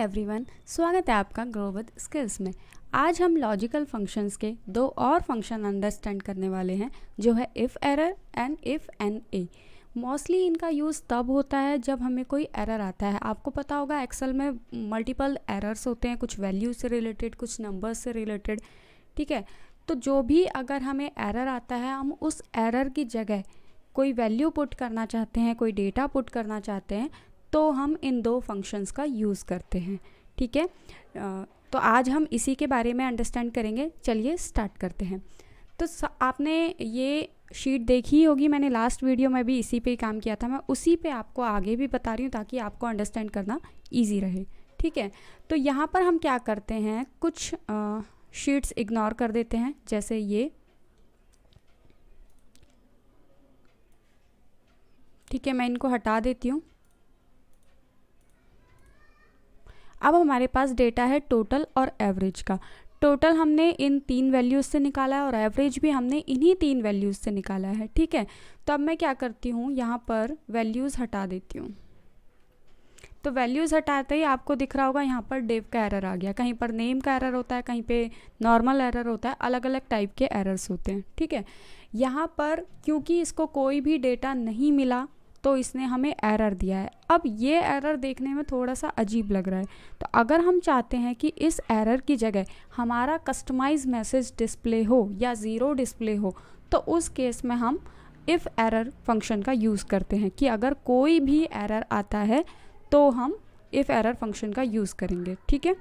Everyone, स्वागत है आपका ग्रो विद स्किल्स में। आज हम लॉजिकल फंक्शंस के दो और फंक्शन अंडरस्टैंड करने वाले हैं, जो है if error and if and A. Mostly इनका यूज़ तब होता है जब हमें कोई एरर आता है। आपको पता होगा एक्सेल में मल्टीपल एरर्स होते हैं, कुछ वैल्यूज से रिलेटेड, कुछ नंबर्स से रिलेटेड। ठीक है, तो जो भी अगर हमें एरर आता है, हम उस एरर की जगह कोई वैल्यू पुट करना चाहते हैं, कोई डेटा पुट करना चाहते हैं, तो हम इन दो फंक्शंस का यूज़ करते हैं। ठीक है, तो आज हम इसी के बारे में अंडरस्टैंड करेंगे। चलिए स्टार्ट करते हैं। तो आपने ये शीट देखी होगी, मैंने लास्ट वीडियो में भी इसी पे ही काम किया था। मैं उसी पे आपको आगे भी बता रही हूँ ताकि आपको अंडरस्टैंड करना ईजी रहे। ठीक है, तो यहाँ पर हम क्या करते हैं, कुछ शीट्स इग्नोर कर देते हैं, जैसे ये। ठीक है, मैं इनको हटा देती हूँ। अब हमारे पास डेटा है टोटल और एवरेज का। टोटल हमने इन 3 वैल्यूज़ से निकाला है और एवरेज भी हमने इन्हीं 3 वैल्यूज़ से निकाला है। ठीक है, तो अब मैं क्या करती हूँ, यहाँ पर वैल्यूज़ हटा देती हूँ। तो वैल्यूज़ हटाते ही आपको दिख रहा होगा यहाँ पर डिव का एरर आ गया। कहीं पर नेम का एरर होता है, कहीं पे नॉर्मल एरर होता है, अलग अलग टाइप के एरर्स होते हैं। ठीक है, यहाँ पर क्योंकि इसको कोई भी डेटा नहीं मिला तो इसने हमें एरर दिया है। अब ये एरर देखने में थोड़ा सा अजीब लग रहा है, तो अगर हम चाहते हैं कि इस एरर की जगह हमारा कस्टमाइज मैसेज डिस्प्ले हो या ज़ीरो डिस्प्ले हो, तो उस केस में हम इफ़ एरर फंक्शन का यूज़ करते हैं कि अगर कोई भी एरर आता है तो हम इफ़ एरर फंक्शन का यूज़ करेंगे। ठीक है,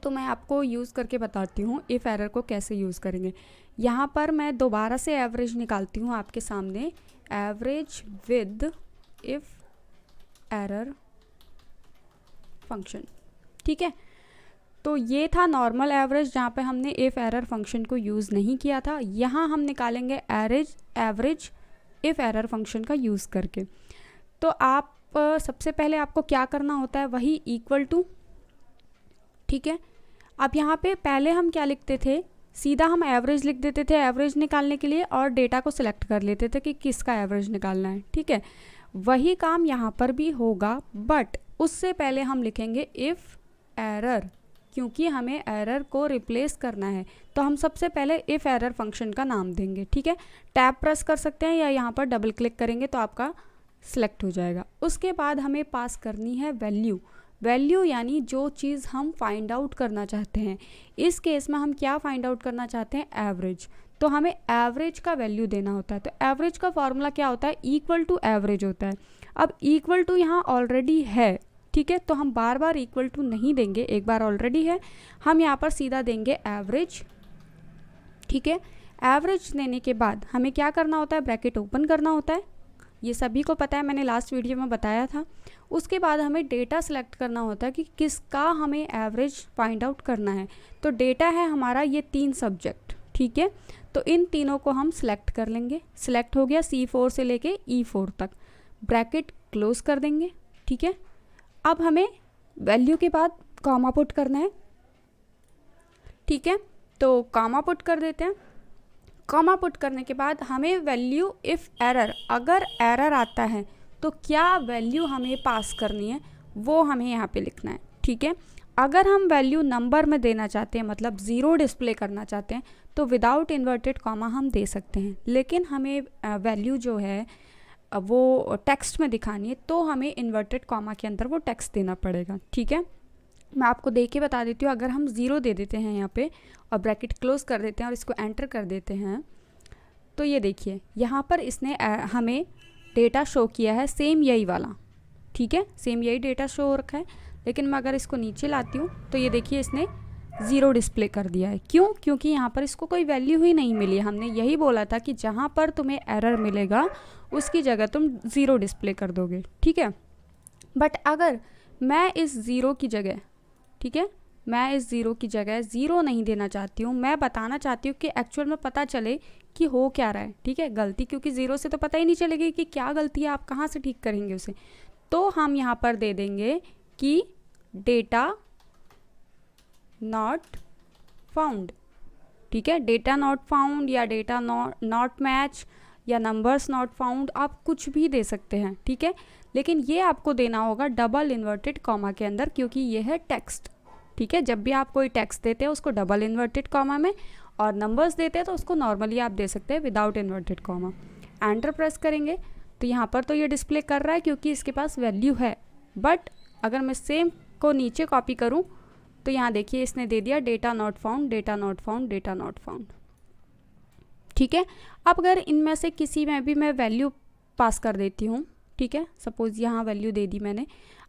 तो मैं आपको यूज़ करके बताती हूँ इफ़ एरर को कैसे यूज़ करेंगे। यहाँ पर मैं दोबारा से एवरेज निकालती हूँ आपके सामने, average with if error function. ठीक है, तो ये था नॉर्मल एवरेज जहाँ पे हमने इफ़ एरर फंक्शन को यूज़ नहीं किया था। यहाँ हम निकालेंगे एवरेज इफ़ एरर फंक्शन का यूज़ करके। तो आप सबसे पहले आपको क्या करना होता है, वही इक्वल टू। ठीक है, अब यहाँ पे पहले हम क्या लिखते थे, सीधा हम एवरेज लिख देते थे एवरेज निकालने के लिए और डेटा को सिलेक्ट कर लेते थे कि किसका एवरेज निकालना है। ठीक है, वही काम यहाँ पर भी होगा, बट उससे पहले हम लिखेंगे इफ़ एरर, क्योंकि हमें एरर को रिप्लेस करना है। तो हम सबसे पहले इफ़ एरर फंक्शन का नाम देंगे। ठीक है, टैब प्रेस कर सकते हैं या यहाँ पर डबल क्लिक करेंगे तो आपका सिलेक्ट हो जाएगा। उसके बाद हमें पास करनी है वैल्यू यानी जो चीज़ हम फाइंड आउट करना चाहते हैं। इस केस में हम क्या फाइंड आउट करना चाहते हैं, एवरेज। तो हमें एवरेज का वैल्यू देना होता है। तो एवरेज का फॉर्मूला क्या होता है, इक्वल टू एवरेज होता है। अब इक्वल टू यहाँ ऑलरेडी है, ठीक है, तो हम बार बार इक्वल टू नहीं देंगे, एक बार ऑलरेडी है, हम यहाँ पर सीधा देंगे एवरेज। ठीक है, एवरेज देने के बाद हमें क्या करना होता है, ब्रैकेट ओपन करना होता है। ये सभी को पता है, मैंने लास्ट वीडियो में बताया था। उसके बाद हमें डेटा सेलेक्ट करना होता है कि किसका हमें एवरेज फाइंड आउट करना है। तो डेटा है हमारा ये 3 सब्जेक्ट। ठीक है, तो इन तीनों को हम सिलेक्ट कर लेंगे। सिलेक्ट हो गया C4 से लेके E4 तक, ब्रैकेट क्लोज कर देंगे। ठीक है, अब हमें वैल्यू के बाद कॉमा पुट करना है। ठीक है, तो कॉमा पुट कर देते हैं। कॉमा पुट करने के बाद हमें वैल्यू इफ़ एरर, अगर एरर आता है तो क्या वैल्यू हमें पास करनी है वो हमें यहाँ पे लिखना है। ठीक है, अगर हम वैल्यू नंबर में देना चाहते हैं, मतलब ज़ीरो डिस्प्ले करना चाहते हैं, तो विदाउट इन्वर्टेड कॉमा हम दे सकते हैं। लेकिन हमें वैल्यू जो है वो टेक्स्ट में दिखानी है, तो हमें इन्वर्टेड कॉमा के अंदर वो टेक्स्ट देना पड़ेगा। ठीक है, मैं आपको दे के बता देती हूँ। अगर हम ज़ीरो दे देते हैं यहाँ पे और ब्रैकेट क्लोज कर देते हैं और इसको एंटर कर देते हैं, तो ये देखिए यहाँ पर इसने हमें डेटा शो किया है, सेम यही वाला। ठीक है, सेम यही डेटा शो हो रखा है। लेकिन मैं अगर इसको नीचे लाती हूँ तो ये देखिए इसने ज़ीरो डिस्प्ले कर दिया है। क्यों? क्योंकि यहाँ पर इसको कोई वैल्यू ही नहीं मिली। हमने यही बोला था कि जहाँ पर तुम्हें एरर मिलेगा उसकी जगह तुम ज़ीरो डिस्प्ले कर दोगे। ठीक है, बट अगर मैं इस ज़ीरो की जगह, ठीक है, मैं इस ज़ीरो की जगह ज़ीरो नहीं देना चाहती हूँ, मैं बताना चाहती हूँ कि एक्चुअल में पता चले कि हो क्या रहा है। ठीक है, गलती, क्योंकि ज़ीरो से तो पता ही नहीं चलेगी कि क्या गलती है, आप कहाँ से ठीक करेंगे उसे। तो हम यहाँ पर दे देंगे कि डेटा नॉट फाउंड। ठीक है, डेटा नॉट फाउंड या डेटा नॉट मैच या नंबर्स नॉट फाउंड, आप कुछ भी दे सकते हैं। ठीक है, लेकिन ये आपको देना होगा डबल इन्वर्टेड कॉमा के अंदर, क्योंकि ये है टेक्स्ट। ठीक है, जब भी आप कोई टेक्स्ट देते हैं उसको डबल इन्वर्टेड कॉमा में, और नंबर्स देते हैं तो उसको नॉर्मली आप दे सकते हैं without inverted comma. Enter press करेंगे तो यहाँ पर तो ये डिस्प्ले कर रहा है क्योंकि इसके पास वैल्यू है, बट अगर मैं सेम को नीचे कॉपी करूँ तो यहाँ देखिए इसने दे दिया data not found, data not found, data not found. ठीक है, अब अगर इनमें से किसी में भी मैं वैल्यू पास कर देती हूँ, ठीक है, सपोज़ यहाँ वैल्यू दे दी मैंने,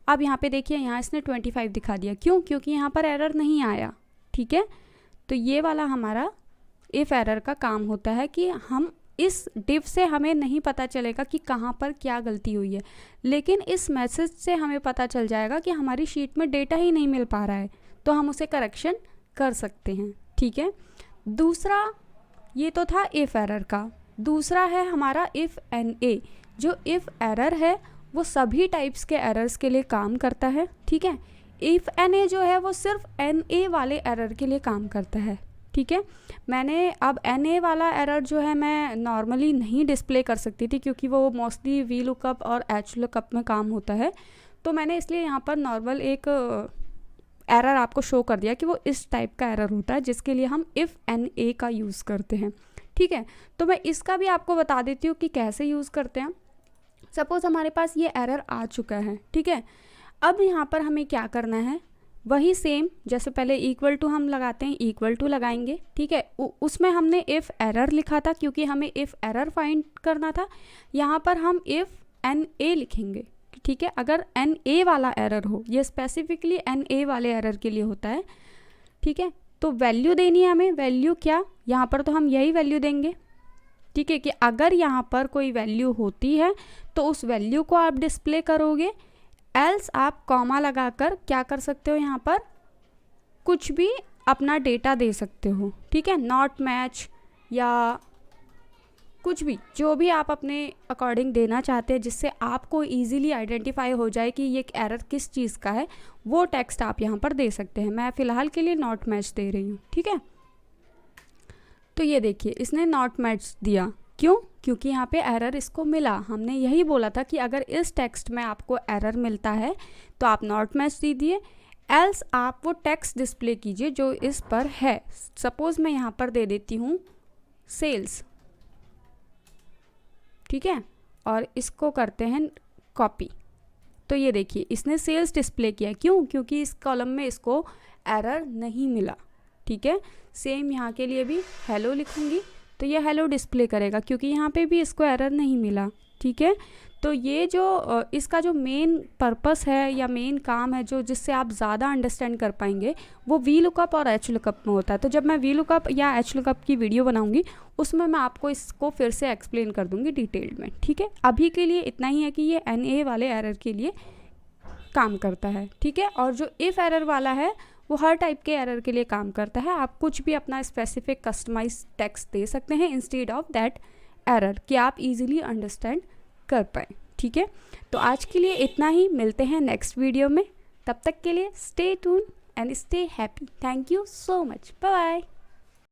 अब यहाँ पे देखिए यहाँ इसने 25 दिखा दिया, क्यों? क्योंकि यहाँ पर एरर नहीं आया। ठीक है, तो ये वाला हमारा इफ़ एरर का काम होता है कि हम इस डिव से हमें नहीं पता चलेगा कि कहाँ पर क्या गलती हुई है, लेकिन इस मैसेज से हमें पता चल जाएगा कि हमारी शीट में डेटा ही नहीं मिल पा रहा है, तो हम उसे करेक्शन कर सकते हैं। ठीक है, दूसरा ये तो था इफ़ एरर का। दूसरा है हमारा इफ़ एन ए। जो इफ़ एरर है वो सभी टाइप्स के एरर्स के लिए काम करता है। ठीक है, इफ़ एन ए जो है वो सिर्फ एन ए वाले एरर के लिए काम करता है। ठीक है, मैंने अब एन ए वाला एरर जो है मैं नॉर्मली नहीं डिस्प्ले कर सकती थी क्योंकि वो मोस्टली वी लुकअप और एच लुकअप में काम होता है, तो मैंने इसलिए यहाँ पर नॉर्मल एक एरर आपको शो कर दिया कि वो इस टाइप का एरर होता है जिसके लिए हम इफ़ एन ए का यूज़ करते हैं। ठीक है, तो मैं इसका भी आपको बता देती हूँ कि कैसे यूज़ करते हैं। सपोज़ हमारे पास ये एरर आ चुका है। ठीक है, अब यहाँ पर हमें क्या करना है, वही सेम जैसे पहले इक्वल टू हम लगाते हैं, इक्वल टू लगाएंगे। ठीक है, उसमें हमने इफ़ एरर लिखा था क्योंकि हमें इफ़ एरर फाइंड करना था। यहाँ पर हम इफ़ एन ए लिखेंगे। ठीक है, अगर एन ए वाला एरर हो, ये स्पेसिफिकली एन ए वाले एरर के लिए होता है। ठीक है, तो वैल्यू देनी है हमें। वैल्यू क्या, यहाँ पर तो हम यही वैल्यू देंगे। ठीक है, कि अगर यहाँ पर कोई वैल्यू होती है तो उस वैल्यू को आप डिस्प्ले करोगे, एल्स आप कॉमा लगाकर क्या कर सकते हो, यहाँ पर कुछ भी अपना डेटा दे सकते हो। ठीक है, नॉट मैच या कुछ भी, जो भी आप अपने अकॉर्डिंग देना चाहते हैं जिससे आपको इजीली आइडेंटिफाई हो जाए कि ये एरर किस चीज़ का है, वो टेक्स्ट आप यहाँ पर दे सकते हैं। मैं फ़िलहाल के लिए नॉट मैच दे रही हूँ। ठीक है, तो ये देखिए इसने नॉट मैच दिया, क्यों? क्योंकि यहाँ पे एरर इसको मिला। हमने यही बोला था कि अगर इस टेक्स्ट में आपको एरर मिलता है तो आप नॉट मैच दीजिए, एल्स आप वो टेक्स्ट डिस्प्ले कीजिए जो इस पर है। सपोज़ मैं यहाँ पर दे देती हूँ सेल्स। ठीक है, और इसको करते हैं कॉपी, तो ये देखिए इसने सेल्स डिस्प्ले किया, क्यों? क्योंकि इस कॉलम में इसको एरर नहीं मिला। ठीक है, सेम यहाँ के लिए भी हेलो लिखूँगी तो ये हेलो डिस्प्ले करेगा क्योंकि यहाँ पे भी इसको एरर नहीं मिला। ठीक है, तो ये जो इसका जो मेन पर्पस है या मेन काम है जो जिससे आप ज़्यादा अंडरस्टैंड कर पाएंगे, वो वी लुकअप और एच लुकअप में होता है। तो जब मैं वी लुकअप या एच लुकअप की वीडियो बनाऊंगी उसमें मैं आपको इसको फिर से एक्सप्लेन कर दूंगी डिटेल्ड में। ठीक है, अभी के लिए इतना ही है कि ये एन ए वाले एरर के लिए काम करता है। ठीक है, और जो इफ़ एरर वाला है वो हर टाइप के एरर के लिए काम करता है। आप कुछ भी अपना स्पेसिफिक कस्टमाइज टेक्स्ट दे सकते हैं इंस्टेड ऑफ दैट एरर, कि आप इजीली अंडरस्टैंड कर पाए। ठीक है, तो आज के लिए इतना ही, मिलते हैं नेक्स्ट वीडियो में। तब तक के लिए stay tune and stay happy. Thank you so much, bye bye.